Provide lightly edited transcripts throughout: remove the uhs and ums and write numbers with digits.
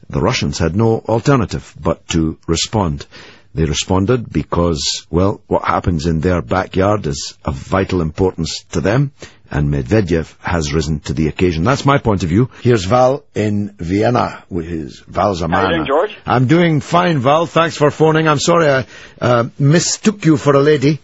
The Russians had no alternative but to respond. They responded because, well, what happens in their backyard is of vital importance to them, and Medvedev has risen to the occasion. That's my point of view. Here's Val in Vienna. Val's a man. How are you doing, George? I'm doing fine, Val. Thanks for phoning. I'm sorry I mistook you for a lady.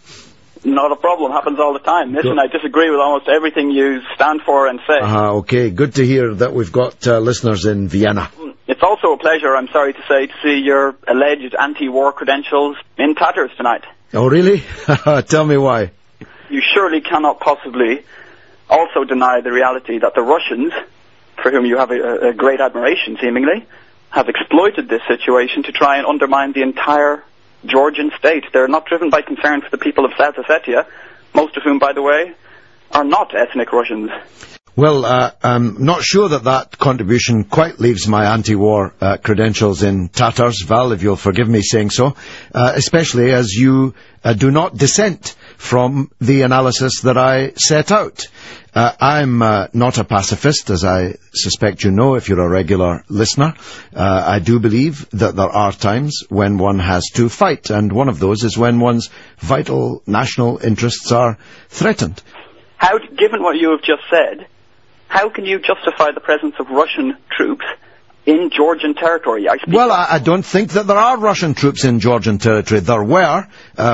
Not a problem. Happens all the time. Listen, I disagree with almost everything you stand for and say. Okay. Good to hear that we've got listeners in Vienna. It's also a pleasure, I'm sorry to say, to see your alleged anti-war credentials in tatters tonight. Oh, really? Tell me why. You surely cannot possibly also deny the reality that the Russians, for whom you have a great admiration, seemingly, have exploited this situation to try and undermine the entire Georgian state. They're not driven by concern for the people of South Ossetia, most of whom, by the way, are not ethnic Russians. Well, I'm not sure that contribution quite leaves my anti-war credentials in tatters, Val, if you'll forgive me saying so, especially as you do not dissent from the analysis that I set out. I'm not a pacifist, as I suspect you know if you're a regular listener. I do believe that there are times when one has to fight, and one of those is when one's vital national interests are threatened. How, given what you have just said, how can you justify the presence of Russian troops in Georgian territory? Well, I don't think that there are Russian troops in Georgian territory. There were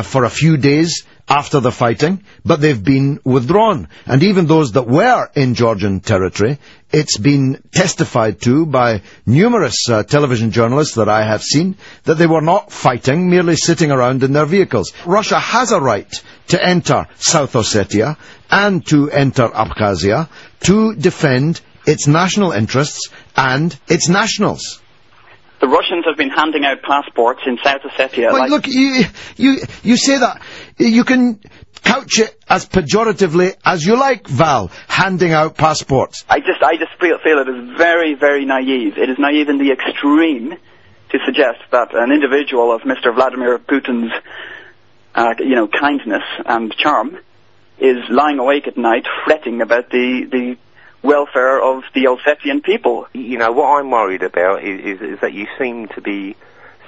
for a few days after the fighting, but they've been withdrawn. And even those that were in Georgian territory, it's been testified to by numerous television journalists that I have seen that they were not fighting, merely sitting around in their vehicles. Russia has a right to enter South Ossetia and to enter Abkhazia to defend its national interests and its nationals. The Russians have been handing out passports in South Ossetia. Well, look, you say that. You can couch it as pejoratively as you like, Val, handing out passports. I just feel it is very, very naive. It is naive in the extreme to suggest that an individual of Mr. Vladimir Putin's, kindness and charm is lying awake at night fretting about the welfare of the Ossetian people. You know, what I'm worried about is that you seem to be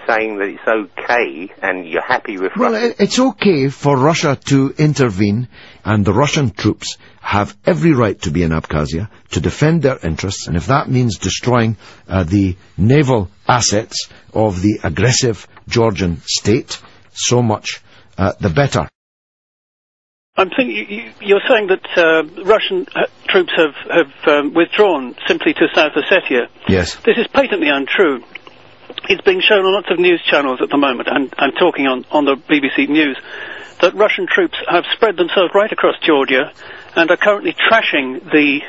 saying that it's okay and you're happy with Russia. Well, it's okay for Russia to intervene, and the Russian troops have every right to be in Abkhazia to defend their interests, and if that means destroying the naval assets of the aggressive Georgian state, so much the better. I'm thinking you're saying that Russian troops have withdrawn simply to South Ossetia. Yes. This is patently untrue. It's being shown on lots of news channels at the moment, and talking on the BBC News, that Russian troops have spread themselves right across Georgia and are currently trashing the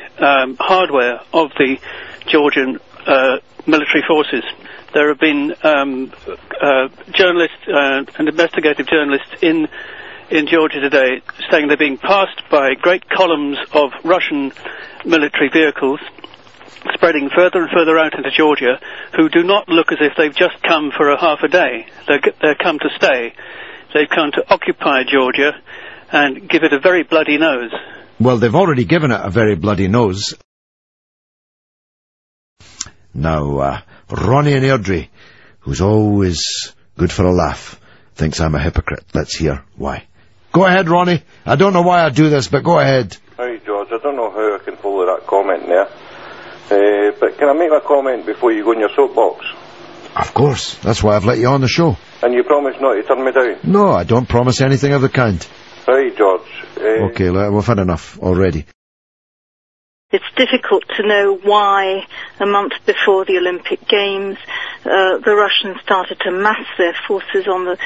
hardware of the Georgian military forces. There have been journalists and investigative journalists in Georgia today saying they're being passed by great columns of Russian military vehicles spreading further and further out into Georgia, who do not look as if they've just come for a half a day. They're come to stay. They've come to occupy Georgia and give it a very bloody nose. Well, they've already given it a very bloody nose. Now, Ronnie in Airdrie, who's always good for a laugh, thinks I'm a hypocrite. Let's hear why. Go ahead, Ronnie. I don't know why I do this, but go ahead. Hi, George. I don't know how I can follow that comment there. But can I make a comment before you go in your soapbox? Of course. That's why I've let you on the show. And you promise not to turn me down? No, I don't promise anything of the kind. Right, George. Okay, we've had enough already. It's difficult to know why, a month before the Olympic Games, the Russians started to mass their forces on the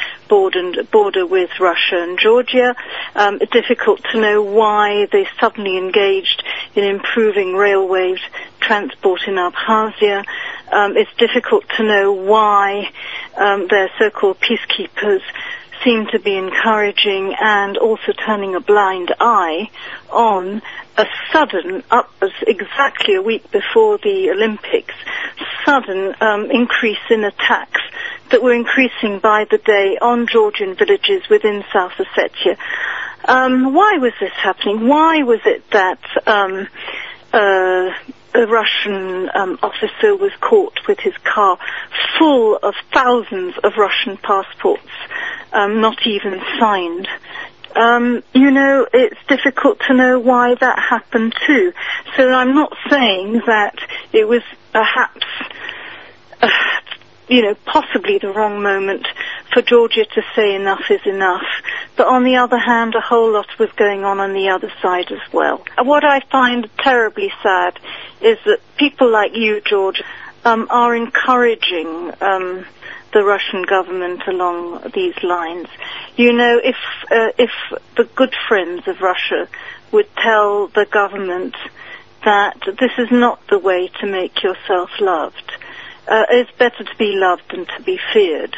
border with Russia and Georgia. It's difficult to know why they suddenly engaged in improving railways transport in Abkhazia. It's difficult to know why their so-called peacekeepers seem to be encouraging and also turning a blind eye on a sudden, exactly a week before the Olympics, sudden increase in attacks that were increasing by the day on Georgian villages within South Ossetia. Why was this happening? Why was it that a Russian officer was caught with his car full of thousands of Russian passports, not even signed. It's difficult to know why that happened too. So I'm not saying that it was perhaps, possibly the wrong moment for Georgia to say enough is enough. But on the other hand, a whole lot was going on the other side as well. What I find terribly sad is that people like you, George, are encouraging the Russian government along these lines. If the good friends of Russia would tell the government that this is not the way to make yourself loved. It's better to be loved than to be feared,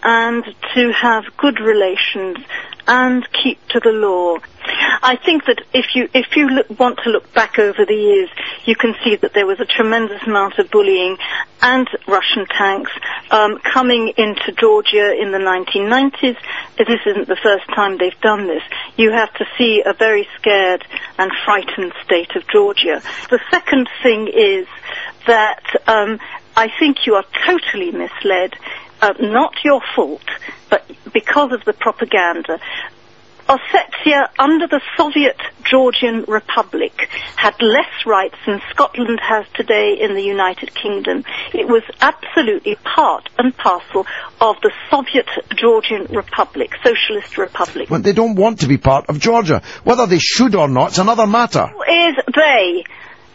and to have good relations and keep to the law. I think that if you want to look back over the years, you can see that there was a tremendous amount of bullying and Russian tanks coming into Georgia in the 1990s. This isn't the first time they've done this. You have to see a very scared and frightened state of Georgia. The second thing is that I think you are totally misled, not your fault, but because of the propaganda. Ossetia, under the Soviet Georgian Republic, had less rights than Scotland has today in the United Kingdom. It was absolutely part and parcel of the Soviet Georgian Republic, Socialist Republic. Well, they don't want to be part of Georgia. Whether they should or not is another matter. Who is they?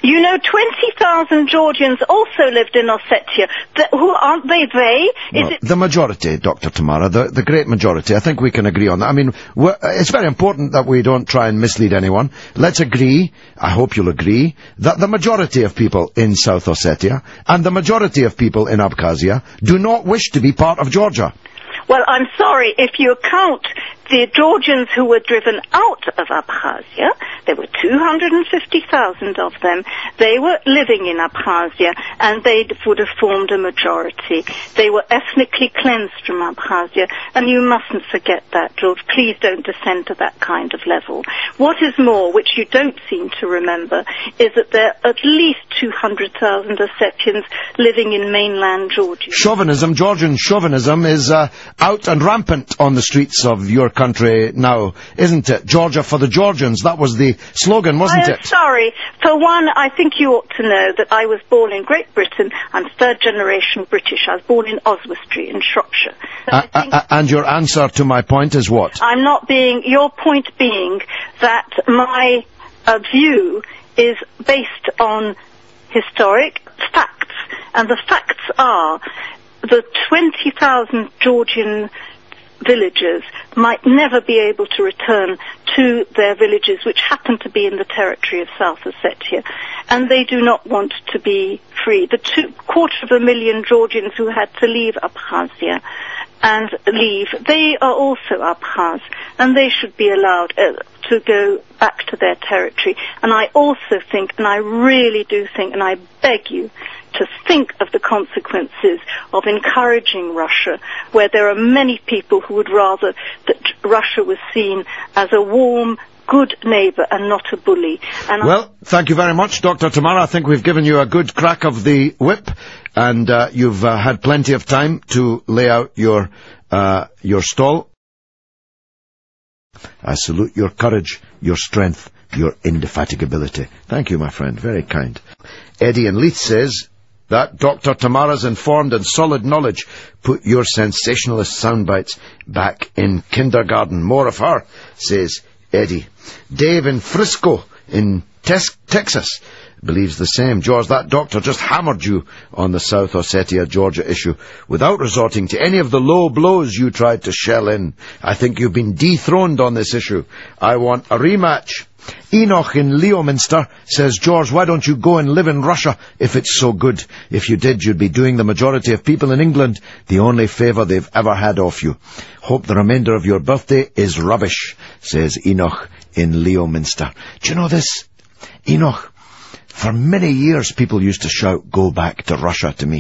20,000 Georgians also lived in Ossetia. Who aren't they? The majority, Dr. Tamara, the great majority. I think we can agree on that. I mean, it's very important that we don't try and mislead anyone. Let's agree, I hope you'll agree, that the majority of people in South Ossetia and the majority of people in Abkhazia do not wish to be part of Georgia. Well, I'm sorry, if you count the Georgians who were driven out of Abkhazia, there were 250,000 of them. They were living in Abkhazia, and they would have formed a majority. They were ethnically cleansed from Abkhazia, and you mustn't forget that, George. Please don't descend to that kind of level. What is more, which you don't seem to remember, is that there are at least 200,000 Ossetians living in mainland Georgia. Chauvinism, Georgian chauvinism, is out and rampant on the streets of your country now, isn't it? Georgia for the Georgians, that was the slogan, wasn't it? Sorry. For one, I think you ought to know that I was born in Great Britain. I'm third generation British. I was born in Oswestry in Shropshire. And your answer to my point is what? Your point being that my view is based on historic facts, and the facts are the 20,000 Georgian villagers might never be able to return to their villages, which happen to be in the territory of South Ossetia, and they do not want to be free. The 250,000 Georgians who had to leave Abkhazia they are also Abkhaz, and they should be allowed to go back to their territory. And I also think, and I really do think, and I beg you to think of the consequences of encouraging Russia, where there are many people who would rather that Russia was seen as a warm, good neighbour and not a bully. Well, thank you very much, Dr. Tamara. I think we've given you a good crack of the whip, and you've had plenty of time to lay out your stall. I salute your courage, your strength, your indefatigability. Thank you, my friend. Very kind. Eddie in Leith says that Dr. Tamara's informed and solid knowledge put your sensationalist soundbites back in kindergarten. More of her, says Eddie. Dave in Frisco in Texas believes the same. George, that doctor just hammered you on the South Ossetia, Georgia issue without resorting to any of the low blows you tried to shell in. I think you've been dethroned on this issue. I want a rematch. Enoch in Leominster says, George, why don't you go and live in Russia if it's so good? If you did, you'd be doing the majority of people in England the only favour they've ever had off you. Hope the remainder of your birthday is rubbish, says Enoch in Leominster. Do you know this? Enoch, for many years people used to shout, go back to Russia to me.